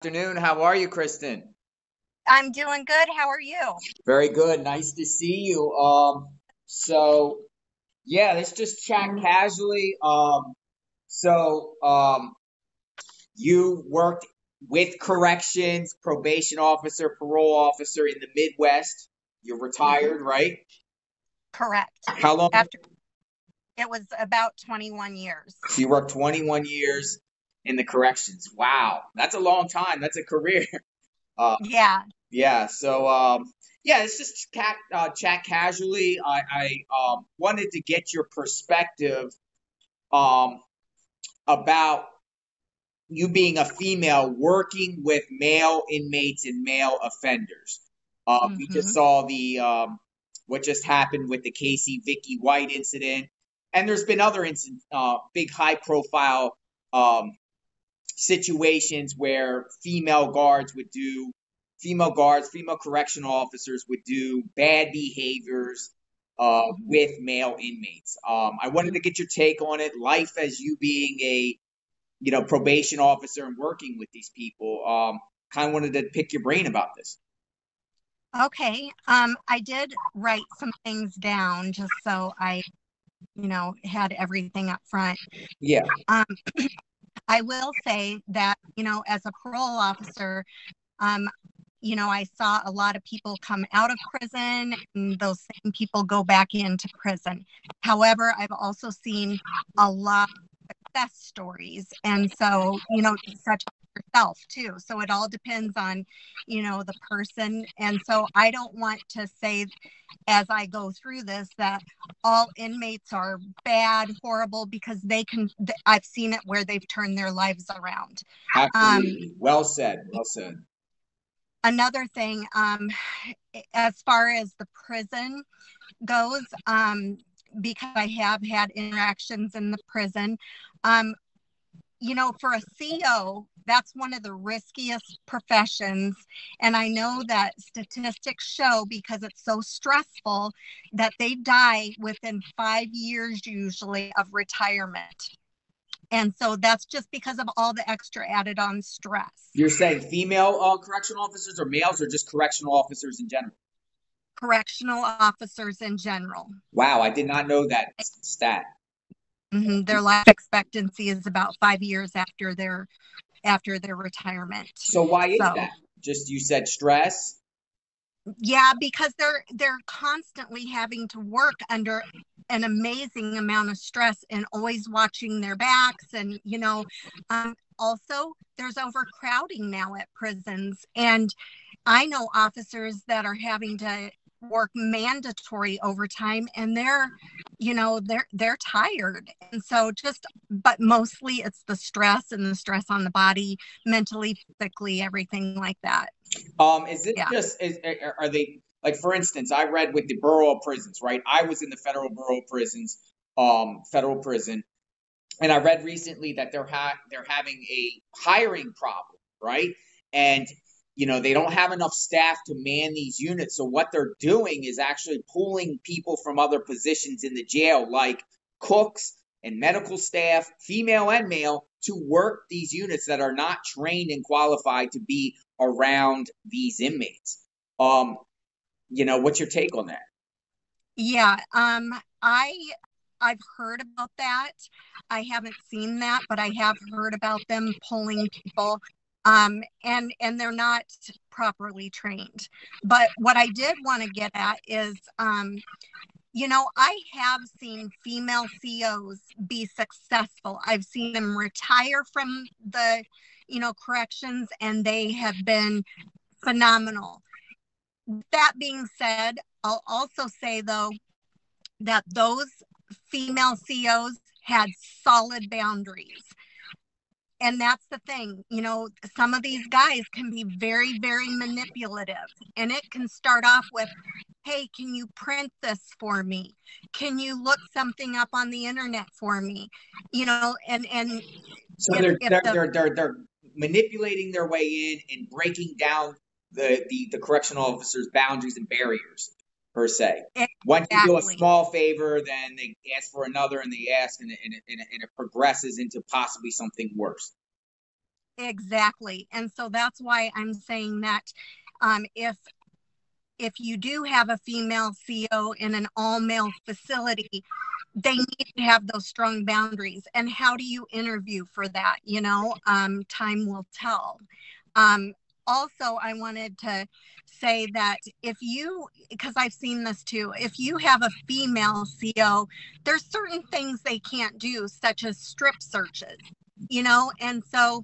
Afternoon. How are you, Kristen? I'm doing good. How are you? Very good. Nice to see you. So yeah, let's just chat casually. So you worked with corrections, probation officer, parole officer in the Midwest. You're hmm retired, right? Correct. How long? After it was about 21 years. So you worked 21 years in the corrections. Wow, that's a long time. That's a career. Uh, Yeah. Yeah, so yeah, it's just chat casually. I wanted to get your perspective um, about you being a female working with male inmates and male offenders. We just hmm saw the what just happened with the Vicky White incident, and there's been other big high profile um, situations where female guards, female correctional officers would do bad behaviors with male inmates. I wanted to get your take on it. Life as you being a probation officer and working with these people. Kind of wanted to pick your brain about this. Okay. I did write some things down just so I, had everything up front. Yeah, Um, I will say that, as a parole officer, um, I saw a lot of people come out of prison and those same people go back into prison. However, I've also seen a lot success stories. And so, such as yourself too. So it all depends on, the person. And so I don't want to say as I go through this that all inmates are bad, horrible, because I've seen it where they've turned their lives around. Um, absolutely. Well said. Well said. Another thing, as far as the prison goes, because I have had interactions in the prison, um, for a CO, that's one of the riskiest professions. And I know that statistics show because it's so stressful that they die within 5 years usually of retirement. And so that's just because of all the extra added on stress. You're saying female correctional officers or males or just correctional officers in general? Correctional officers in general. Wow, I did not know that stat. Their life expectancy is about 5 years after their retirement. So why is So that? Just you said stress. yeah, because they're constantly having to work under an amazing amount of stress and always watching their backs. And also there's overcrowding now at prisons, and I know officers that are having to work mandatory overtime, and they're tired. And so just but mostly it's the stress and the stress on the body, mentally, physically, everything like that. Is it Yeah. just are they like, for instance, I read with the borough prisons, right? I was in the federal borough prisons, federal prison, and I read recently that they're having a hiring problem, right? And they don't have enough staff to man these units. So what they're doing is actually pulling people from other positions in the jail, like cooks and medical staff, female and male, to work these units that are not trained and qualified to be around these inmates. Um, what's your take on that? Yeah, I've heard about that. I haven't seen that, but I have heard about them pulling people, and they're not properly trained. But what I did want to get at is, I have seen female COs be successful. I've seen them retire from the, corrections, and they have been phenomenal. That being said, I'll also say though that those female COs had solid boundaries. And that's the thing, some of these guys can be very, very manipulative. And it can start off with, hey, can you print this for me? Can you look something up on the internet for me? And So if they're if they're the they're they're, they're manipulating their way in and breaking down the correctional officers' boundaries and barriers per se. Once you do a exactly. small favor, then they ask for another, and they ask, and it progresses into possibly something worse. Exactly. And so that's why I'm saying that if you do have a female CO in an all-male facility, they need to have those strong boundaries. And how do you interview for that? Time will tell. Also, I wanted to say that because I've seen this too, if you have a female CO, there's certain things they can't do, such as strip searches, and so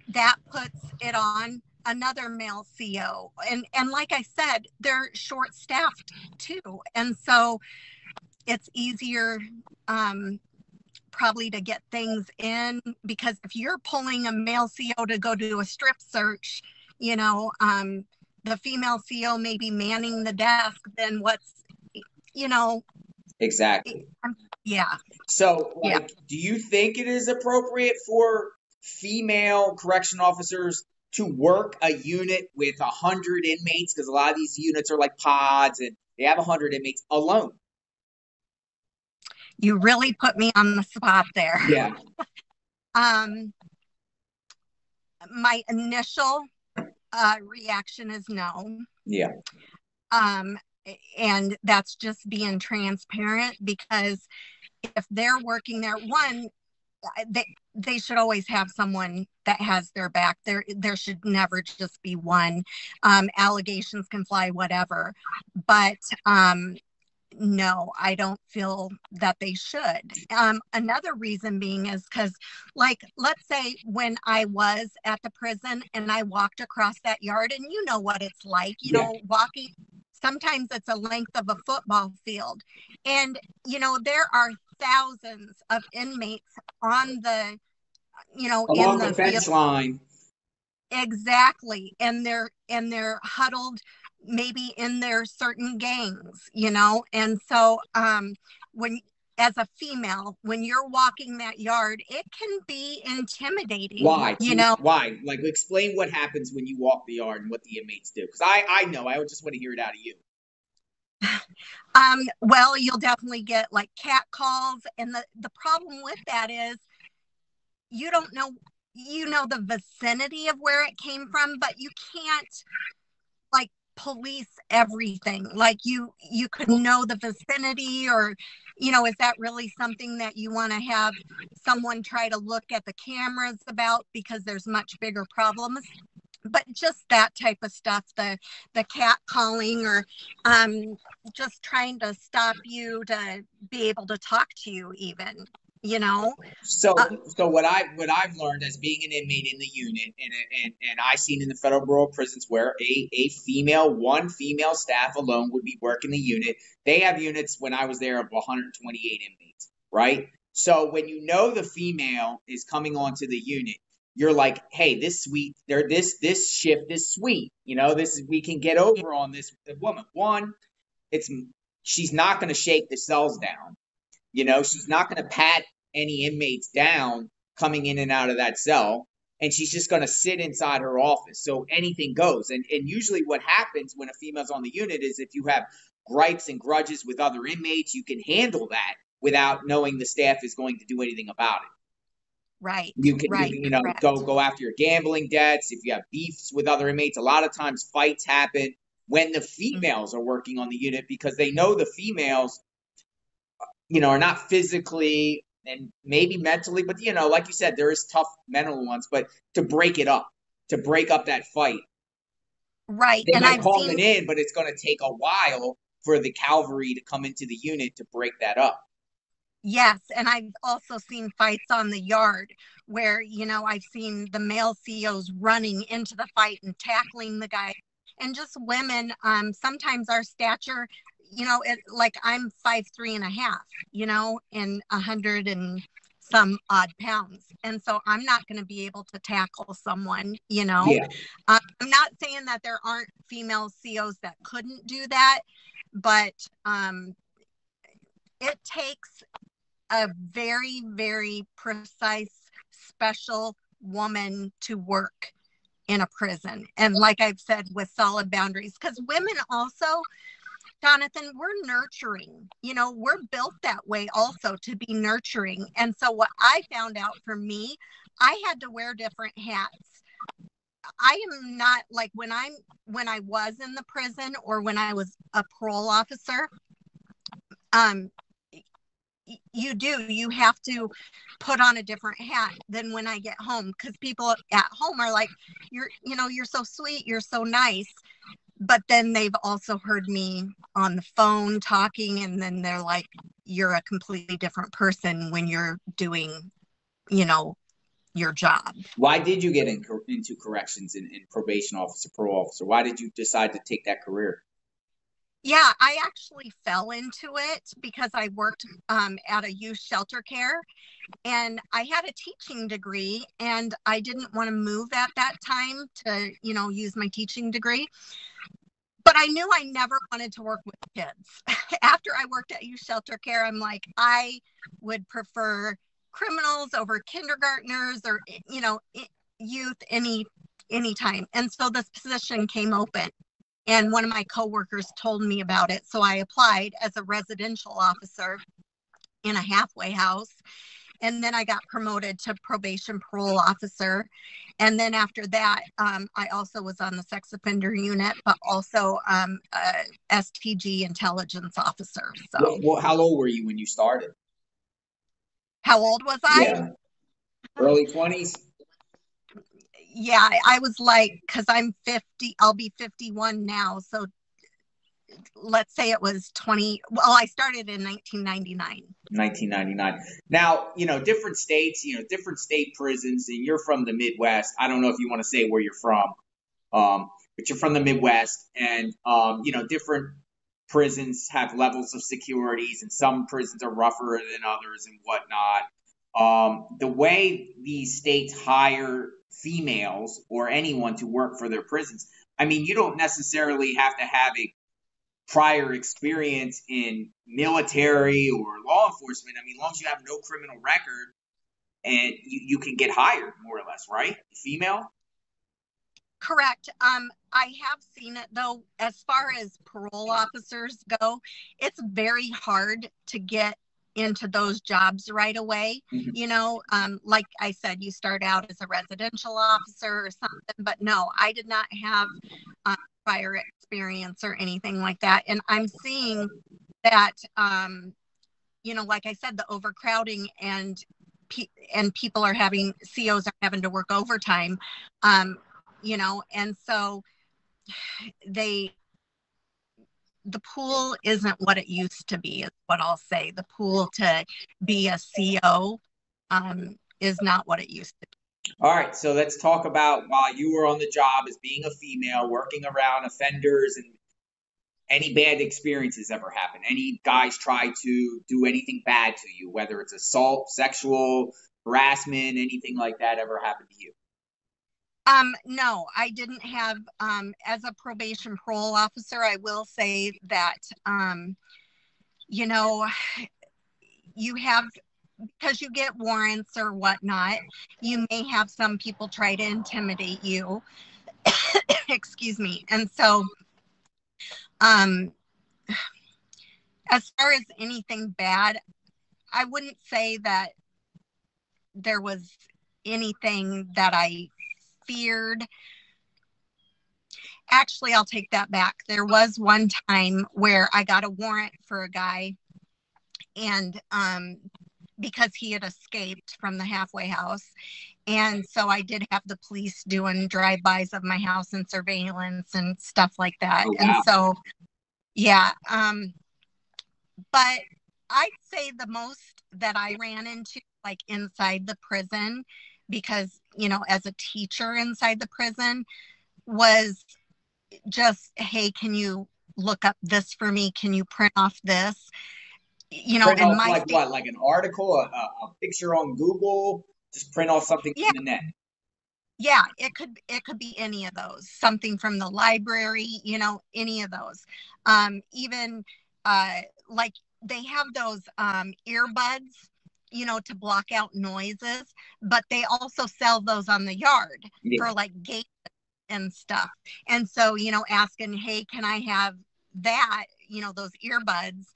that puts it on another male CO. And like I said, they're short staffed too. And so it's easier probably to get things in, because if you're pulling a male CO to go do a strip search, the female CO may be manning the desk, then Exactly. Yeah. So, do you think it is appropriate for female correction officers to work a unit with 100 inmates? Because a lot of these units are like pods and they have 100 inmates alone. You really put me on the spot there. Yeah. My initial reaction is no. Yeah. And that's just being transparent, because if they're working there, one, they should always have someone that has their back. There should never just be one. Allegations can fly, whatever. But no, I don't feel that they should. Another reason being is because, let's say when I was at the prison and I walked across that yard, and you know what it's like, walking. Sometimes it's a length of a football field. And, there are thousands of inmates on the, along the fence line. Exactly. And they're huddled maybe in their certain gangs, and so as a female, when you're walking that yard, it can be intimidating. Why? Why? Explain what happens when you walk the yard and what the inmates do. Because I know, I just want to hear it out of you. Well, you'll definitely get cat calls. And the problem with that is you don't know, the vicinity of where it came from, but you can't police everything. You could know the vicinity, or is that really something that you want to have someone try to look at the cameras about, because there's much bigger problems? But just that type of stuff, the cat calling, or just trying to stop you to be able to talk to you, even. So what I've learned as being an inmate in the unit, and I seen in the federal bureau of prisons where one female staff alone would be working the unit. They have units when I was there of 128 inmates, right? So when the female is coming onto the unit, you're like, hey, this shift is sweet. We can get over on this woman. One, she's not going to shake the cells down. She's not going to pat any inmates down coming in and out of that cell, and she's just going to sit inside her office. So anything goes. And usually what happens when a female's on the unit is, if you have gripes and grudges with other inmates, you can handle that without knowing the staff is going to do anything about it. Right. You can go after your gambling debts. If you have beefs with other inmates, a lot of times fights happen when the females are working on the unit, because they know the females are not physically and maybe mentally, but like you said, there is tough mental ones, but to break up that fight. Right. They might call it in, but it's going to take a while for the cavalry to come into the unit to break that up. Yes. And I've also seen fights on the yard where, I've seen the male COs running into the fight and tackling the guy, and just women. Sometimes our stature, I'm 5'3.5", and 100 and some odd pounds. And so I'm not going to be able to tackle someone, Yeah. I'm not saying that there aren't female COs that couldn't do that, but it takes a very, very precise, special woman to work in a prison. And like I've said, with solid boundaries, because women also, Jonathan, we're nurturing. We're built that way also, to be nurturing. And so what I found out for me I had to wear different hats. I am not like when I was in the prison or when I was a parole officer, um, you have to put on a different hat than when I get home, because people at home are like, you're so sweet, you're so nice. But then they've also heard me on the phone talking, and then they're like, you're a completely different person when you're doing, your job. Why did you get into corrections in probation officer, parole officer? Why did you decide to take that career? Yeah, I actually fell into it because I worked at a youth shelter care, and I had a teaching degree, and I didn't want to move at that time to, use my teaching degree. But I knew I never wanted to work with kids. After I worked at youth shelter care, I'm like, I would prefer criminals over kindergartners or, youth anytime. And so this position came open, and one of my coworkers told me about it. So I applied as a residential officer in a halfway house. And then I got promoted to probation parole officer. And then after that, I also was on the sex offender unit, but also a STG intelligence officer. So, Well, how old were you when you started? how old was I? Yeah, early 20s. Yeah, I was like, because I'm 50, I'll be 51 now. So let's say it was 20. Well, I started in 1999. 1999. Now, different states, different state prisons, and you're from the Midwest. I don't know if you want to say where you're from, but you're from the Midwest, and, different prisons have levels of securities, and some prisons are rougher than others and whatnot. The way these states hire females or anyone to work for their prisons, I mean, you don't necessarily have to have a prior experience in military or law enforcement. I mean, as long as you have no criminal record, and you can get hired, more or less, right? Female? Correct. I have seen it, though. As far as parole officers go, it's very hard to get into those jobs right away. Mm-hmm. Like I said, you start out as a residential officer or something, but no, I did not have prior experience or anything like that. And I'm seeing that, like I said, the overcrowding and people are COs are having to work overtime, and so the pool isn't what it used to be, is what I'll say. The pool to be a CO is not what it used to be. All right, so let's talk about while you were on the job as being a female, working around offenders, and any bad experiences ever happen. Any guys try to do anything bad to you, whether it's assault, sexual harassment, anything like that ever happened to you? No, I didn't have, as a probation parole officer, I will say that, you have, because you get warrants or whatnot, you may have some people try to intimidate you. Excuse me. And so, as far as anything bad, I wouldn't say that there was anything that I feared. Actually, I'll take that back. There was one time where I got a warrant for a guy, and because he had escaped from the halfway house. And so I did have the police doing drive-bys of my house and surveillance and stuff like that. Oh, wow. And so, yeah. But I'd say the most that I ran into, like inside the prison, because, as a teacher inside the prison, was just, hey, can you look up this for me? Can you print off this? Print in off my like what? Like an article, a picture on Google? Just print off something Yeah. from the net. Yeah, it could be any of those. Something from the library, any of those. Even like they have those earbuds, to block out noises, but they also sell those on the yard Yeah. for like gates and stuff. And so, asking, hey, can I have that, those earbuds?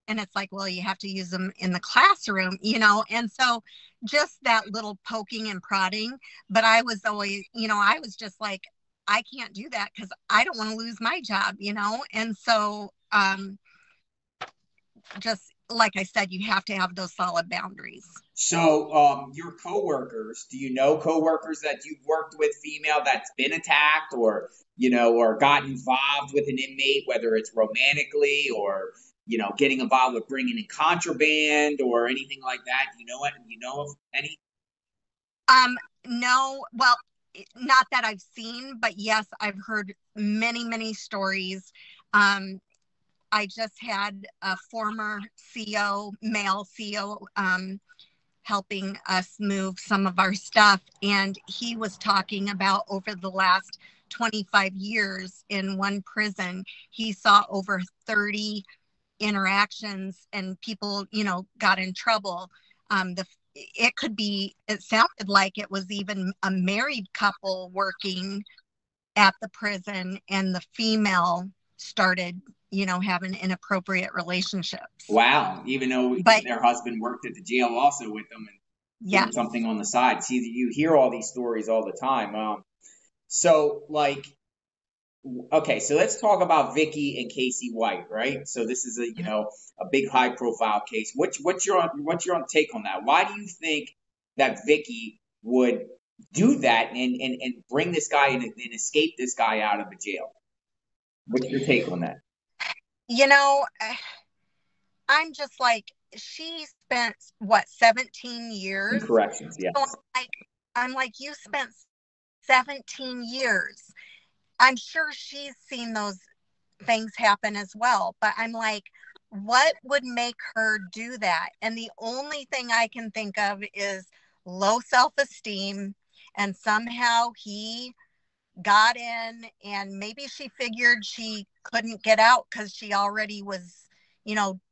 And it's like, well, you have to use them in the classroom, you know? And so just that little poking and prodding. But I was always, you know, I was just like, I can't do that because I don't want to lose my job, you know? And so just like I said, you have to have those solid boundaries. So, your coworkers, do you know coworkers that you've worked with, female, that's been attacked, or or got involved with an inmate, whether it's romantically or getting involved with bringing in contraband or anything like that? Do you know what? You know of any? No, well, not that I've seen, but yes, I've heard many, many stories. I just had a former CO, male CO, helping us move some of our stuff. And he was talking about over the last 25 years in one prison, he saw over 30 interactions and people, got in trouble. It sounded like it was even a married couple working at the prison, and the female started having inappropriate relationships. Wow, even though their husband worked at the jail also with them and doing something on the side. See, you hear all these stories all the time. So okay, so let's talk about Vicky and Casey White, right? So this is a big high profile case. What's your take on that? Why do you think that Vicky would do that and bring this guy and escape this guy out of the jail? What's your take on that? I'm just like, she spent what, 17 years in corrections? Yeah. So I'm like, you spent 17 years. I'm sure she's seen those things happen as well, but I'm like, what would make her do that? And the only thing I can think of is low self-esteem, and somehow he got in, and maybe she figured she couldn't get out because she already was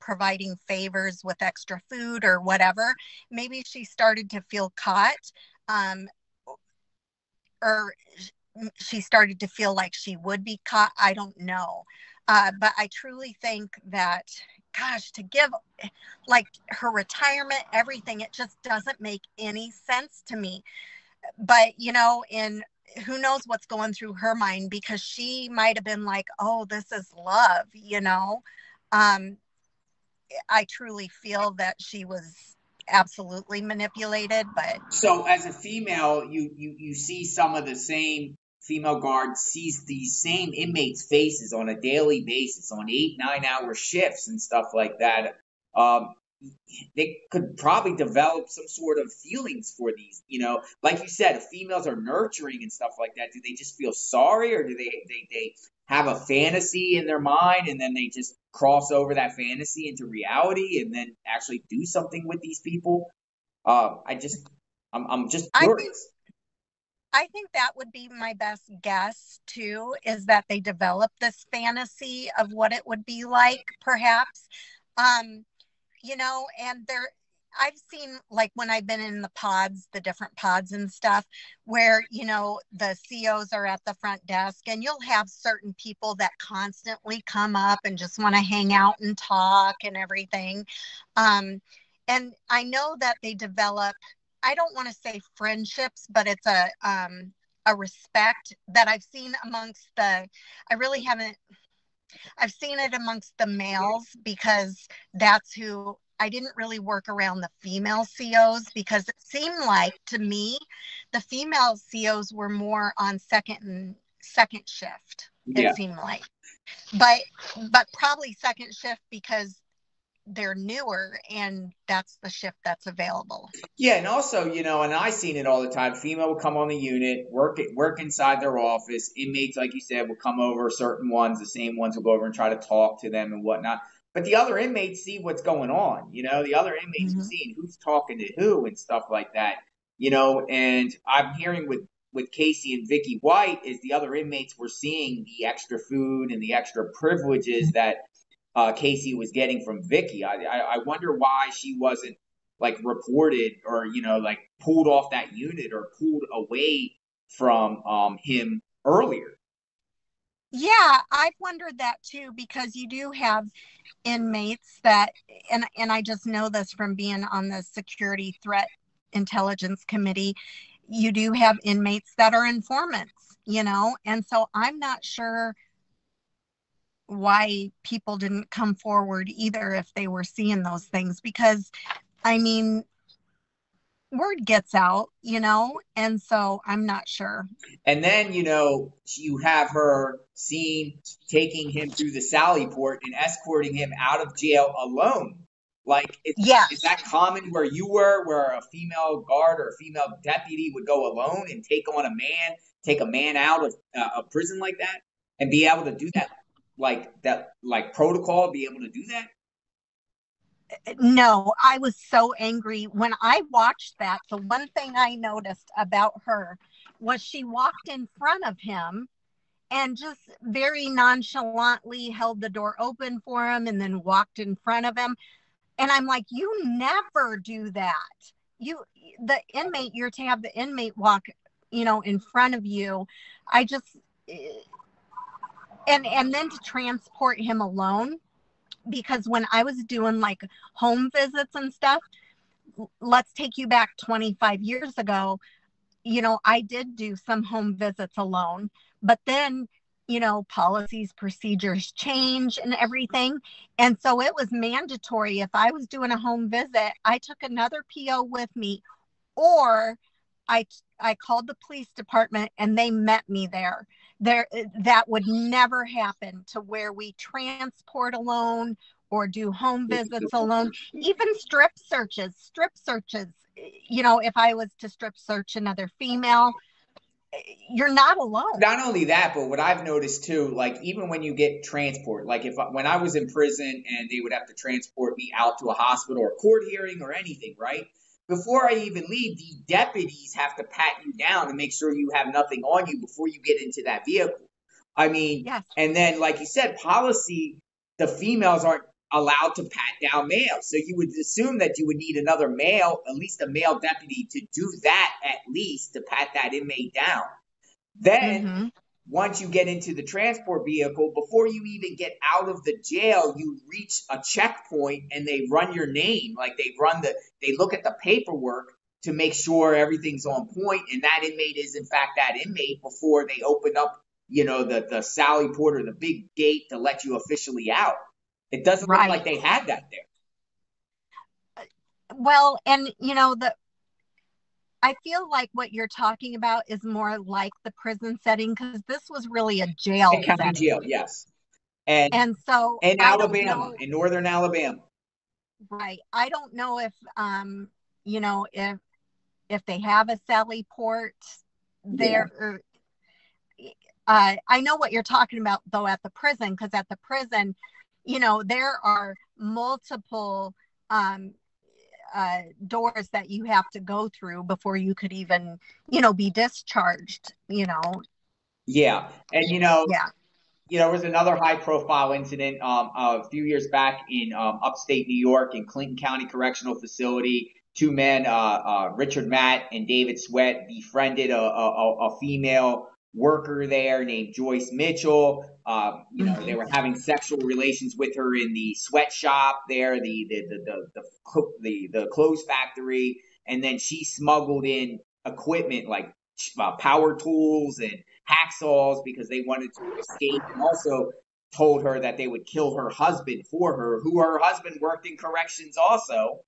providing favors with extra food or whatever. Maybe she started to feel caught, or she started to feel like she would be caught. I don't know. But I truly think that, gosh, to give like her retirement, everything, it just doesn't make any sense to me. But, in who knows what's going through her mind, because she might have been like, oh, this is love, I truly feel that she was absolutely manipulated. But so as a female, you see some of the same female guards sees these same inmates' faces on a daily basis on 8-9 hour shifts and stuff like that. They could probably develop some sort of feelings for these, like you said, if females are nurturing and stuff like that, do they just feel sorry, or do they have a fantasy in their mind and then they just cross over that fantasy into reality and then actually do something with these people? I'm just curious. I think that would be my best guess too, is that they develop this fantasy of what it would be like, perhaps. And I've seen, like, when I've been in the different pods and stuff, where, the COs are at the front desk, and you'll have certain people that constantly come up and just want to hang out and talk and everything. And I know that they develop, I don't want to say friendships, but it's a respect that I've seen I've seen it amongst the males, because that's who I didn't really work around the female COs, because it seemed like to me the female COs were more on second shift. Yeah. It seemed like, but probably second shift because they're newer and that's the shift that's available. Yeah, and also, and I seen it all the time. Female will come on the unit, work inside their office. Inmates, like you said, will come over. Certain ones, the same ones, will go over and try to talk to them and whatnot. But the other inmates see what's going on. The other inmates are seeing who's talking to who and stuff like that. And I'm hearing with Casey and Vicky White is the other inmates were seeing the extra food and the extra privileges that Casey was getting from Vicky. I wonder why she wasn't like reported or like pulled off that unit or pulled away from him earlier. Yeah, I've wondered that too, because you do have inmates that, and I just know this from being on the Security Threat Intelligence Committee, you do have inmates that are informants, and so I'm not sure why people didn't come forward either if they were seeing those things, because I mean, word gets out, and so I'm not sure. And then, you have her seen taking him through the Sally port and escorting him out of jail alone. Like, is Yes. that common where you were, where a female guard or a female deputy would go alone and take a man out of a prison like that, and be able to do that, like protocol, be able to do that? No, I was so angry when I watched that. The one thing I noticed about her was she walked in front of him and just very nonchalantly held the door open for him and then walked in front of him. And I'm like, you never do that. You're to have the inmate walk, in front of you. I just, and then to transport him alone, because when I was doing like home visits and stuff, let's take you back 25 years ago, I did do some home visits alone, but then, policies, procedures change and everything. And so it was mandatory. If I was doing a home visit, I took another PO with me, or I I called the police department and they met me there. That would never happen to where we transport alone or do home visits alone. Even strip searches, if I was to strip search another female, you're not alone. Not only that, but what I've noticed too, like even when you get transport, like when I was in prison and they would have to transport me out to a hospital or court hearing or anything, right? Before I even leave, the deputies have to pat you down and make sure you have nothing on you before you get into that vehicle. I mean, Yes. and then like you said, policy, the females aren't allowed to pat down males. So you would assume that you would need another male, at least a male deputy, to do that, at least to pat that inmate down. Then, Mm-hmm. once you get into the transport vehicle, before you even get out of the jail, you reach a checkpoint and they run your name. Like they look at the paperwork to make sure everything's on point and that inmate is in fact that inmate before they open up, the Sally Port or the big gate to let you officially out. It doesn't look like Right. they had that there. Well, and I feel like what you're talking about is more like the prison setting, because this was really a jail County setting. jail, yes. And And so in I don't Alabama, know, in northern Alabama. right. I don't know if, if they have a Sally Port Yeah. there. Or, I know what you're talking about though at the prison, because at the prison, there are multiple doors that you have to go through before you could even, be discharged. Yeah. And Yeah. there was another high profile incident a few years back in upstate New York in Clinton County Correctional Facility. Two men, Richard Matt and David Sweat, befriended a female worker there named Joyce Mitchell. They were having sexual relations with her in the sweatshop there, the clothes factory, and then she smuggled in equipment like power tools and hacksaws because they wanted to escape, and also told her that they would kill her husband for her, who her husband worked in corrections also,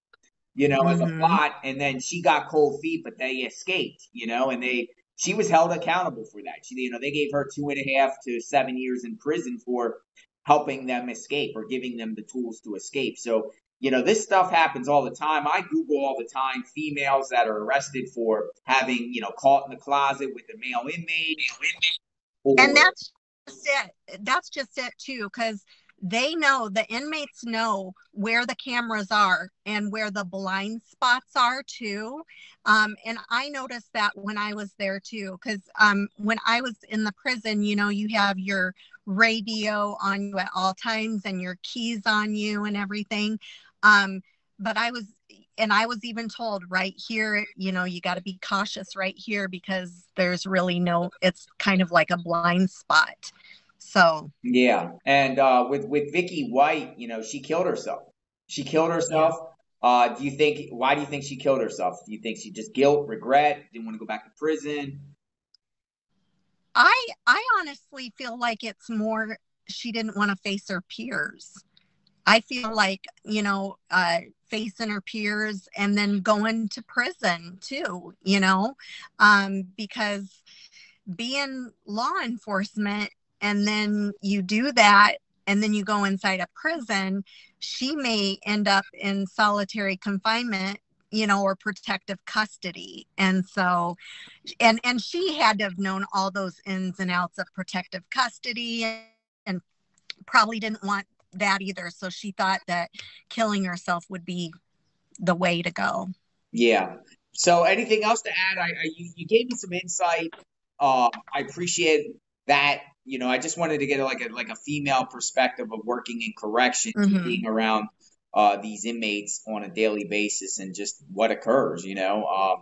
as a Mm-hmm. plot. And then she got cold feet, but they escaped, and she was held accountable for that. They gave her 2.5 to 7 years in prison for helping them escape or giving them the tools to escape. So, this stuff happens all the time. I Google all the time females that are arrested for having, caught in the closet with a male inmate. And Or that's just it too, because the inmates know where the cameras are and where the blind spots are too. And I noticed that when I was there too, because when I was in the prison, you have your radio on you at all times and your keys on you and everything. But I was even told right here, you got to be cautious right here, because there's really it's kind of like a blind spot. So Yeah, and with Vicky White, she killed herself. She killed yeah. herself. Do you think? Why do you think she killed herself? Do you think she just guilt, regret, didn't want to go back to prison? I honestly feel like it's more she didn't want to face her peers. I feel like, facing her peers and then going to prison too, because being law enforcement and then you do that and then you go inside a prison, she may end up in solitary confinement, or protective custody. And so, and she had to have known all those ins and outs of protective custody and probably didn't want that either. So she thought that killing herself would be the way to go. Yeah. So anything else to add? You gave me some insight. I appreciate that. I just wanted to get like a female perspective of working in corrections and Mm-hmm. being around these inmates on a daily basis and just what occurs. I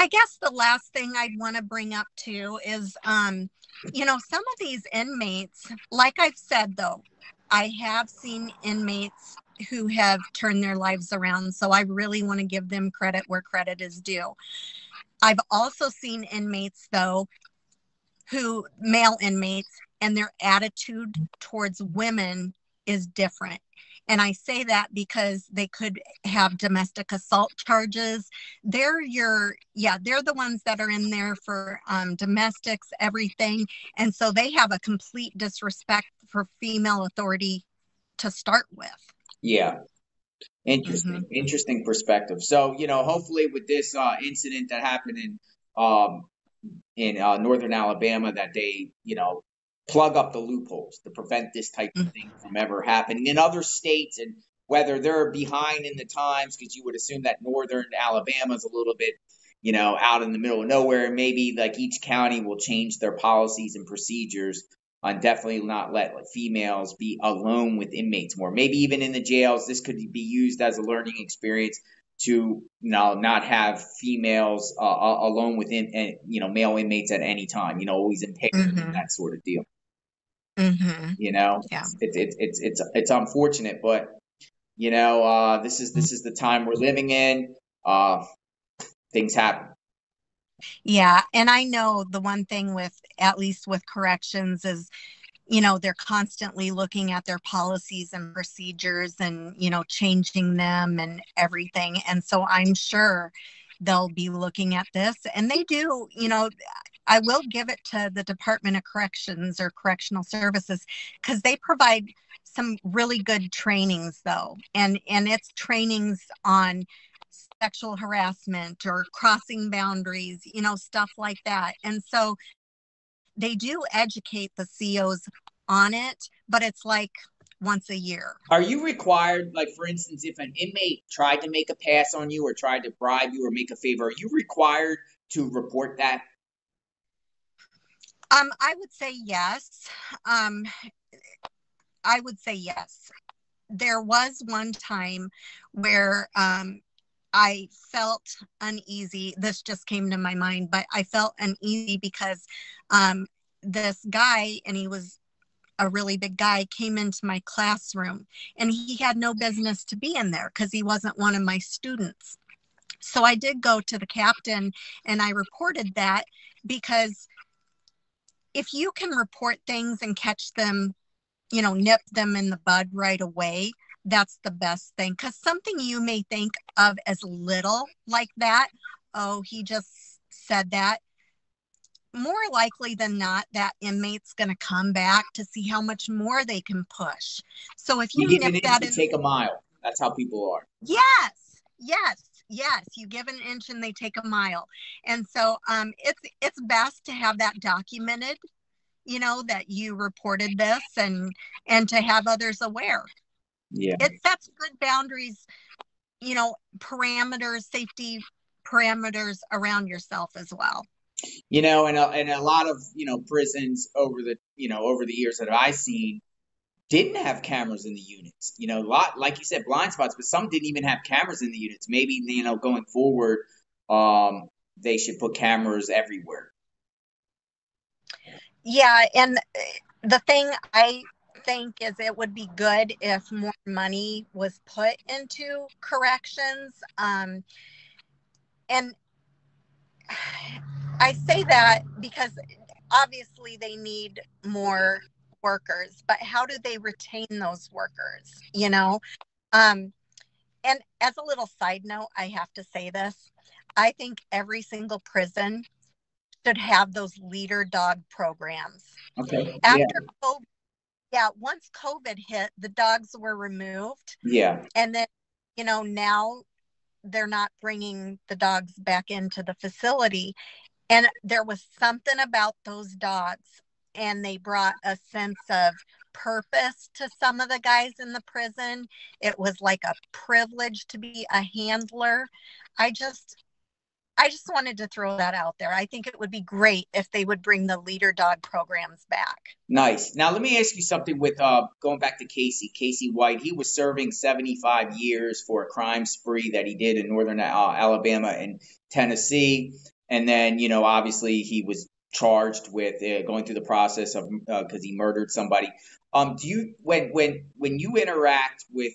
guess the last thing I'd want to bring up too is, some of these inmates, like I've said though, I have seen inmates who have turned their lives around. So I really want to give them credit where credit is due. I've also seen inmates though male inmates, and their attitude towards women is different. And I say that because they could have domestic assault charges. They're the ones that are in there for domestics, everything. And so they have a complete disrespect for female authority to start with. Yeah. Mm-hmm. Interesting perspective. So, hopefully with this incident that happened um, in northern Alabama, that they, plug up the loopholes to prevent this type of thing from ever happening in other states, and whether they're behind in the times, because you would assume that northern Alabama is a little bit, out in the middle of nowhere, and maybe like each county will change their policies and procedures on definitely not let like females be alone with inmates more. Maybe even in the jails, this could be used as a learning experience to not have females alone with male inmates at any time. Always in pairs and Mm-hmm. that sort of deal. Mm-hmm. You know, Yeah. it's unfortunate, but this is the time we're living in. Things happen. Yeah. And I know the one thing with, at least with corrections, is they're constantly looking at their policies and procedures and, changing them and everything. And so I'm sure they'll be looking at this, and they do, I will give it to the Department of Corrections or Correctional Services, because they provide some really good trainings though. And it's trainings on sexual harassment or crossing boundaries, stuff like that. And so they do educate the COs on it, but it's like once a year. Are you required, like for instance, if an inmate tried to make a pass on you or tried to bribe you or make a favor, are you required to report that? I would say yes. Um, I would say yes. There was one time where I felt uneasy. This just came to my mind, but I felt uneasy because um, this guy, and he was a really big guy, came into my classroom, and he had no business to be in there because he wasn't one of my students. So I did go to the captain and I reported that, because if you can report things and catch them, nip them in the bud right away, that's the best thing. Because something you may think of as little like that, oh, he just said that, more likely than not, that inmate's going to come back to see how much more they can push. So if You you give nip an inch, that you in, take a mile. That's how people are. yes, yes, yes, you give an inch and they take a mile. And so it's best to have that documented, that you reported this, and to have others aware. Yeah. It sets good boundaries, parameters, safety parameters around yourself as well. And a lot of prisons over the years that I've seen didn't have cameras in the units. A lot, like you said, blind spots, but some didn't even have cameras in the units. Maybe going forward, they should put cameras everywhere. Yeah, and The thing I think is it would be good if more money was put into corrections. And I say that because obviously they need more workers, but how do they retain those workers? You know, um, and as a little side note, I have to say this. I think every single prison should have those leader dog programs. Okay. Yeah. After COVID, yeah, once COVID hit, the dogs were removed. Yeah. And then, now they're not bringing the dogs back into the facility. And there was something about those dogs, and they brought a sense of purpose to some of the guys in the prison. It was like a privilege to be a handler. I just I just wanted to throw that out there. I think it would be great if they would bring the leader dog programs back. Nice. Now let me ask you something with going back to Casey White. He was serving 75 years for a crime spree that he did in northern Alabama and Tennessee. And then, obviously he was charged with going through the process of because he murdered somebody. Do you when you interact with,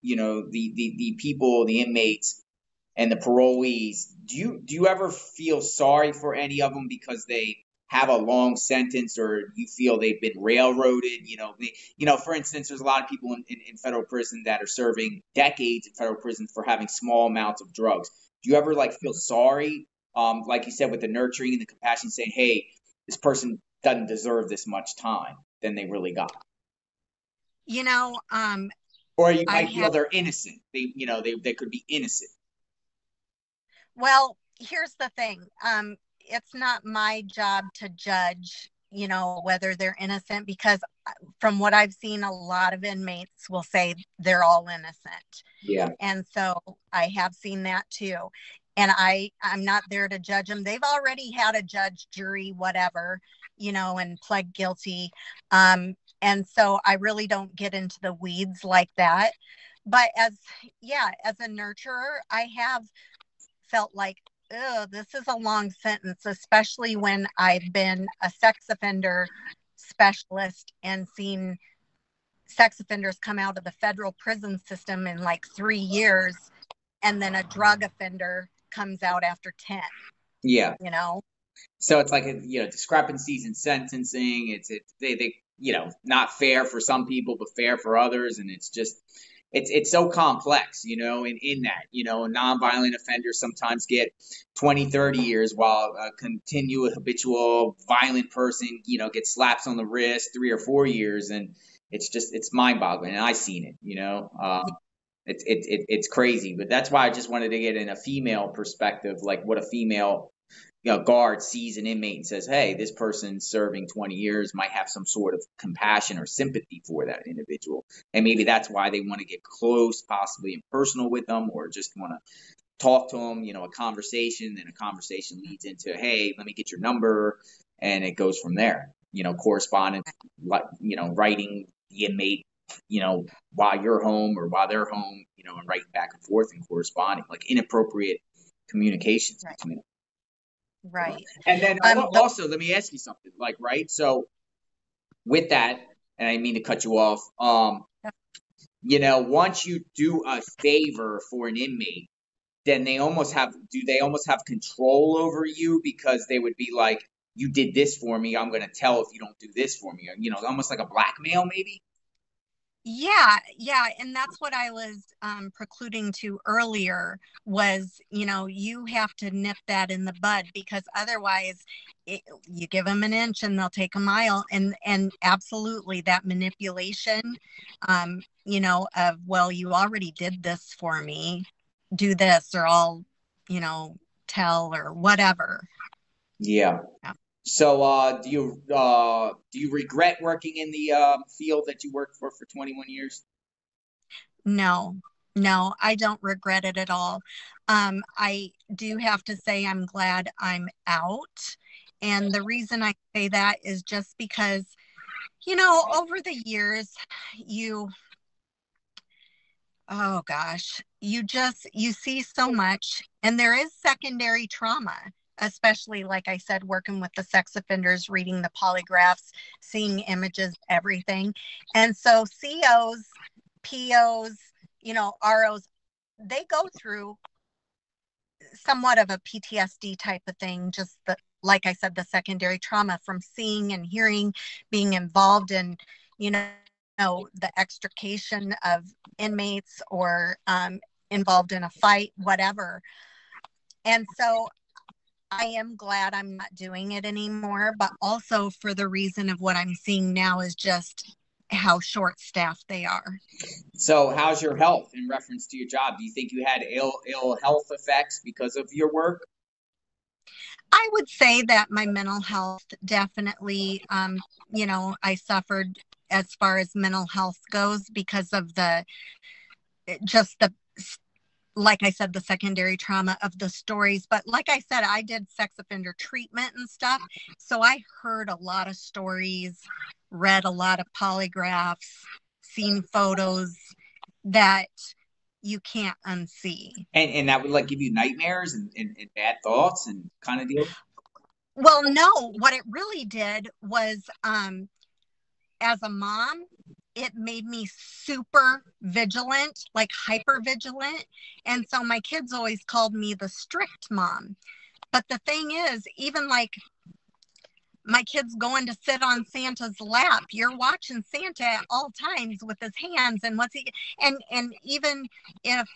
the people, the inmates and the parolees, do you ever feel sorry for any of them because they have a long sentence, or you feel they've been railroaded? For instance, there's a lot of people in federal prison that are serving decades in federal prison for having small amounts of drugs. Do you ever feel sorry, like you said, with the nurturing and the compassion, saying, "Hey, this person doesn't deserve this much time than they really got," You know, or you I might feel have, they're innocent? They could be innocent. well, here's the thing. It's not my job to judge, whether they're innocent, because from what I've seen, a lot of inmates will say they're all innocent. Yeah. And so I have seen that too. And I'm not there to judge them. They've already had a judge, jury, whatever, and pled guilty. And so I really don't get into the weeds like that. But as a nurturer, I have felt like, oh, this is a long sentence, especially when I've been a sex offender specialist and seen sex offenders come out of the federal prison system in like 3 years, and then a drug offender comes out after 10, Yeah. you know? So it's like discrepancies in sentencing. It's they not fair for some people, but fair for others, and it's just it's so complex, in that, nonviolent offenders sometimes get 20, 30 years, while a continual habitual violent person, gets slaps on the wrist 3 or 4 years, and it's mind boggling, and I've seen it, it's crazy. But that's why I just wanted to get in a female perspective, like what a female guard sees an inmate and says, "Hey, this person serving 20 years might have some sort of compassion or sympathy for that individual." And maybe that's why they want to get close, possibly and personal with them, or just want to talk to them, a conversation. Then a conversation leads into, "Hey, let me get your number." And it goes from there, correspondence, writing the inmate, while you're home or while they're home, and writing back and forth and corresponding, like inappropriate communications between them. Right. And then also, let me ask you something, right? So with that, and I didn't mean to cut you off, once you do a favor for an inmate, then do they almost have control over you, because they would be like, "You did this for me, I'm going to tell if you don't do this for me," almost like a blackmail maybe? Yeah, and that's what I was precluding to earlier was, you have to nip that in the bud, because otherwise you give them an inch and they'll take a mile. And absolutely that manipulation, of, well, you already did this for me, do this or I'll, tell or whatever. Yeah. Yeah. So do you regret working in the field that you worked for 21 years? No, I don't regret it at all. I do have to say I'm glad I'm out. And the reason I say that is just because, over the years, you, oh gosh, you see so much, and there is secondary trauma. especially, like I said, working with the sex offenders, reading the polygraphs, seeing images, everything. And so COs, POs, ROs, they go through somewhat of a PTSD type of thing, just like I said, the secondary trauma from seeing and hearing, being involved in, the extrication of inmates or involved in a fight, whatever. And so I am glad I'm not doing it anymore, but also for the reason of what I'm seeing now is just how short staffed they are. So how's your health in reference to your job? Do you think you had ill health effects because of your work? I would say that my mental health definitely, I suffered as far as mental health goes because of like I said, the secondary trauma of the stories. But like I said, I did sex offender treatment and stuff. So I heard a lot of stories, read a lot of polygraphs, seen photos that you can't unsee. And that would like give you nightmares and bad thoughts and kind of deal? Well, no, what it really did was, as a mom, it made me super vigilant, like hyper vigilant. And so my kids always called me the strict mom. But the thing is, even like my kid's going to sit on Santa's lap, you're watching Santa at all times with his hands and and even if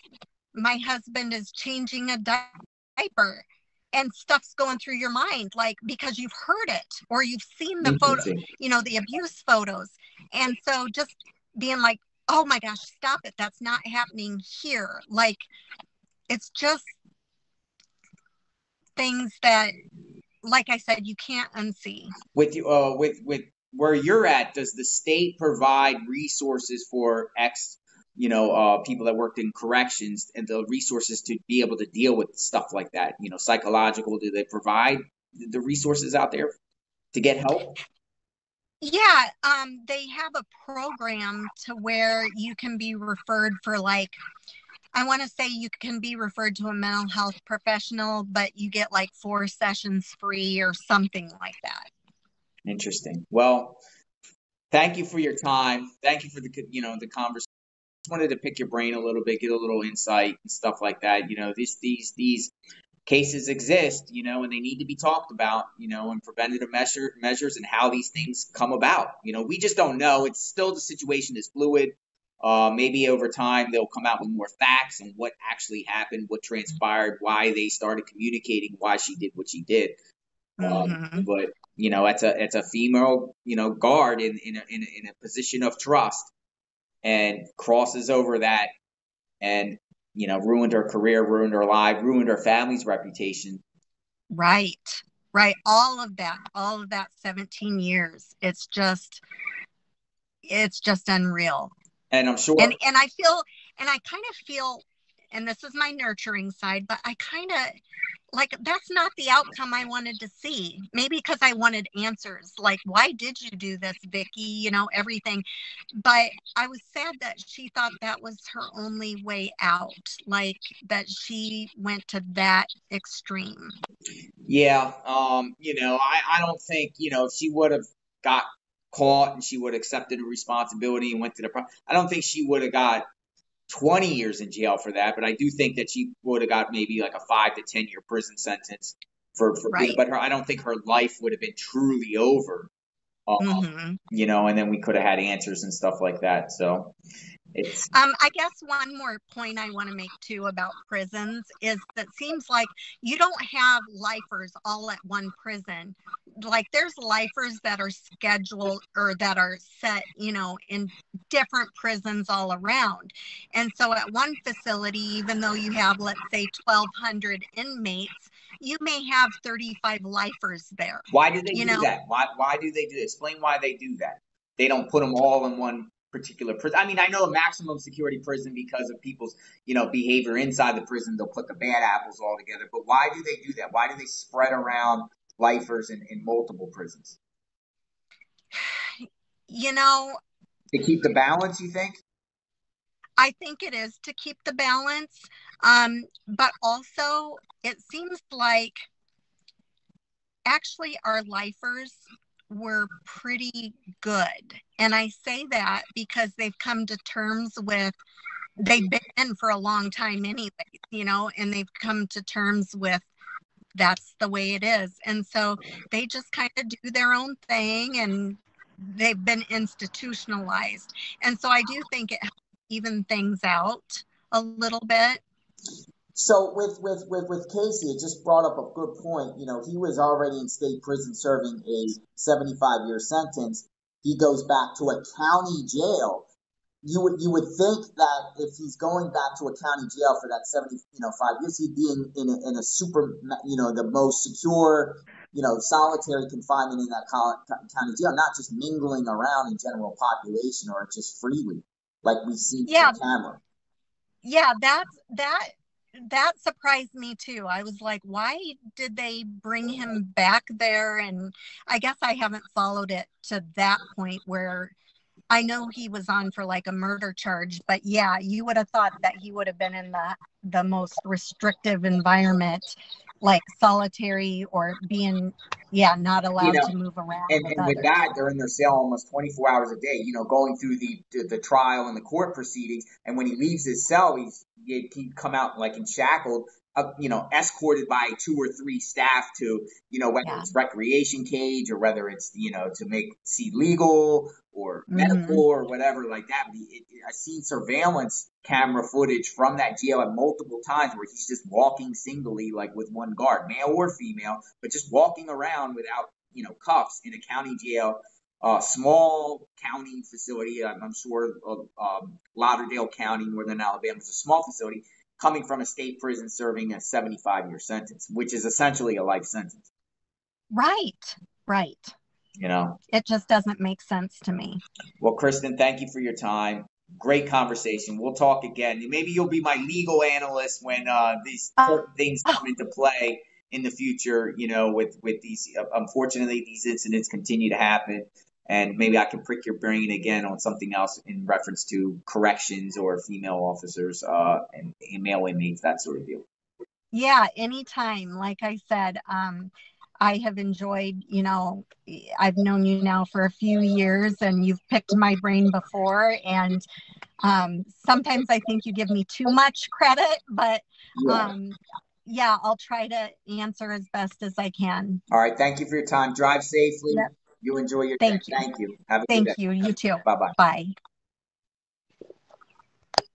my husband is changing a diaper and stuff's going through your mind, like, because you've heard it or you've seen the photo, the abuse photos. And so just being like, oh my gosh, stop it. That's not happening here. Like, it's just things that, like I said, you can't unsee. With you, with where you're at, does the state provide resources for people that worked in corrections and the resources to be able to deal with stuff like that? Psychological, do they provide the resources out there to get help? Yeah, they have a program to where you can be referred for, like, I want to say you can be referred to a mental health professional, but you get like 4 sessions free or something like that. Interesting. Well, thank you for your time. Thank you for the conversation. Just wanted to pick your brain a little bit, get a little insight and stuff like that. These cases exist, and they need to be talked about, and preventative measures and how these things come about. We just don't know. It's still, the situation is fluid. Maybe over time they'll come out with more facts and what actually happened, what transpired, why they started communicating, why she did what she did. But it's a female, guard in a position of trust, and crosses over that, and ruined her career, ruined her life, ruined her family's reputation. Right. All of that 17 years. It's just unreal. And I'm sure. And I kind of feel, and this is my nurturing side, but I kind of like, that's not the outcome I wanted to see. Maybe because I wanted answers, like, why did you do this, Vicky? Everything. But I was sad that she thought that was her only way out, like that she went to that extreme. Yeah. I don't think, if she would have got caught and she would have accepted a responsibility and went to I don't think she would have got 20 years in jail for that, but I do think that she would have got maybe like a 5 to 10 year prison sentence right. But I don't think her life would have been truly over. And then we could have had answers and stuff like that. So I guess one more point I want to make too about prisons is that it seems like you don't have lifers all at one prison. Like, there's lifers that are scheduled or that are set, in different prisons all around. And so at one facility, even though you have, let's say, 1,200 inmates, you may have 35 lifers there. Why do they do that? Why do they do that? Explain why they do that. They don't put them all in one particular prison. I mean, I know a maximum security prison because of people's, behavior inside the prison. They'll put the bad apples all together. But why do they do that? Why do they spread around lifers in multiple prisons? To keep the balance, you think? I think it is to keep the balance. But also, it seems like actually our lifers were pretty good. And I say that because they've come to terms with, they've been in for a long time anyway, you know, and they've come to terms with that's the way it is. And so they just kind of do their own thing, and they've been institutionalized. And so I do think it helps even things out a little bit. So with Casey, it just brought up a good point. You know, he was already in state prison serving a 75-year sentence. He goes back to a county jail. You would think that if he's going back to a county jail for that 5 years, he'd be in a super, the most secure, solitary confinement in that county jail, not just mingling around in general population or just freely like we see on camera. Yeah, that surprised me too. I was like, why did they bring him back there? And I guess I haven't followed it to that point where I know he was on for like a murder charge, but yeah, you would have thought that he would have been in the most restrictive environment, like solitary or being, not allowed to move around. And with that, they're in their cell almost 24 hours a day, going through the trial and the court proceedings. And when he leaves his cell, he'd come out like in shackled, escorted by 2 or 3 staff to, whether it's recreation cage or whether it's, to make seed legal or medical or whatever like that. But I've seen surveillance camera footage from that jail at multiple times where he's just walking singly, like with one guard, male or female, but just walking around without, cuffs in a county jail. Small county facility. I'm sure Lauderdale County, Northern Alabama, is a small facility, coming from a state prison serving a 75-year sentence, which is essentially a life sentence. Right. It just doesn't make sense to me. Well, Kristen, thank you for your time. Great conversation. We'll talk again. Maybe you'll be my legal analyst when these things come into play in the future, with these, unfortunately, these incidents continue to happen. And maybe I can prick your brain again on something else in reference to corrections or female officers and male inmates, that sort of deal. Yeah, anytime. Like I said, I have enjoyed, I've known you now for a few years, and you've picked my brain before. And sometimes I think you give me too much credit, but I'll try to answer as best as I can. All right. Thank you for your time. Drive safely. Yep. You enjoy your day. Thank you. Have a good day. Thank you. You too. Bye-bye. Bye.